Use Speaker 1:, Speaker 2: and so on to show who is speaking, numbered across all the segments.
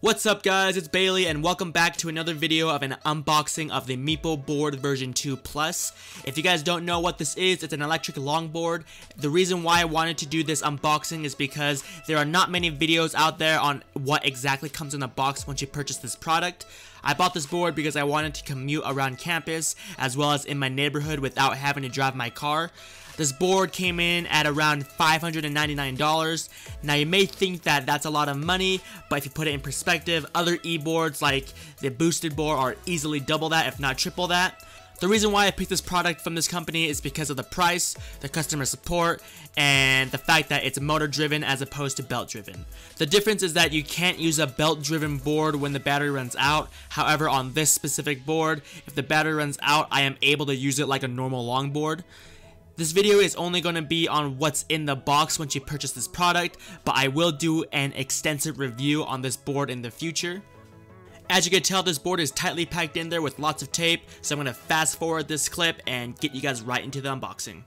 Speaker 1: What's up guys, it's Bailey and welcome back to another video of an unboxing of the Meepo Board version 2 Plus. If you guys don't know what this is, it's an electric longboard. The reason why I wanted to do this unboxing is because there are not many videos out there on what exactly comes in the box once you purchase this product. I bought this board because I wanted to commute around campus as well as in my neighborhood without having to drive my car. This board came in at around $599. Now you may think that that's a lot of money, but if you put it in perspective, other e-boards like the boosted board are easily double that, if not triple that. The reason why I picked this product from this company is because of the price, the customer support, and the fact that it's motor driven as opposed to belt driven. The difference is that you can't use a belt driven board when the battery runs out. However, on this specific board, if the battery runs out, I am able to use it like a normal longboard. This video is only going to be on what's in the box once you purchase this product, but I will do an extensive review on this board in the future. As you can tell, this board is tightly packed in there with lots of tape, so I'm going to fast forward this clip and get you guys right into the unboxing.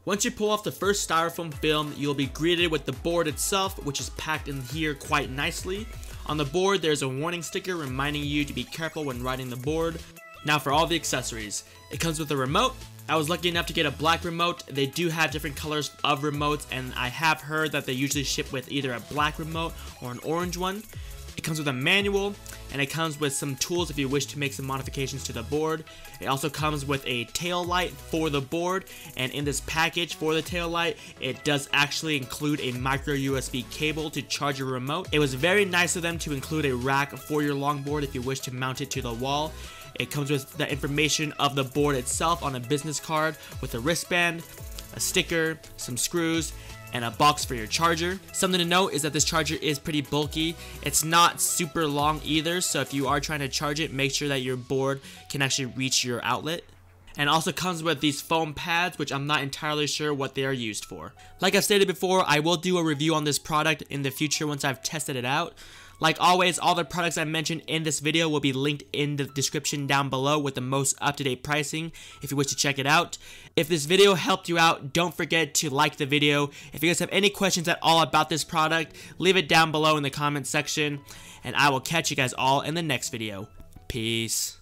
Speaker 1: Once you pull off the first styrofoam film, you'll be greeted with the board itself, which is packed in here quite nicely. On the board, there's a warning sticker reminding you to be careful when riding the board. Now for all the accessories. It comes with a remote. I was lucky enough to get a black remote. They do have different colors of remotes, and I have heard that they usually ship with either a black remote or an orange one. It comes with a manual, and it comes with some tools if you wish to make some modifications to the board. It also comes with a tail light for the board, and in this package for the tail light, it does actually include a micro USB cable to charge your remote. It was very nice of them to include a rack for your longboard if you wish to mount it to the wall. It comes with the information of the board itself on a business card with a wristband, a sticker, some screws, and a box for your charger. Something to note is that this charger is pretty bulky. It's not super long either, so if you are trying to charge it, make sure that your board can actually reach your outlet. And also comes with these foam pads, which I'm not entirely sure what they are used for. Like I've stated before, I will do a review on this product in the future once I've tested it out. Like always, all the products I mentioned in this video will be linked in the description down below with the most up-to-date pricing if you wish to check it out. If this video helped you out, don't forget to like the video. If you guys have any questions at all about this product, leave it down below in the comments section, and I will catch you guys all in the next video. Peace.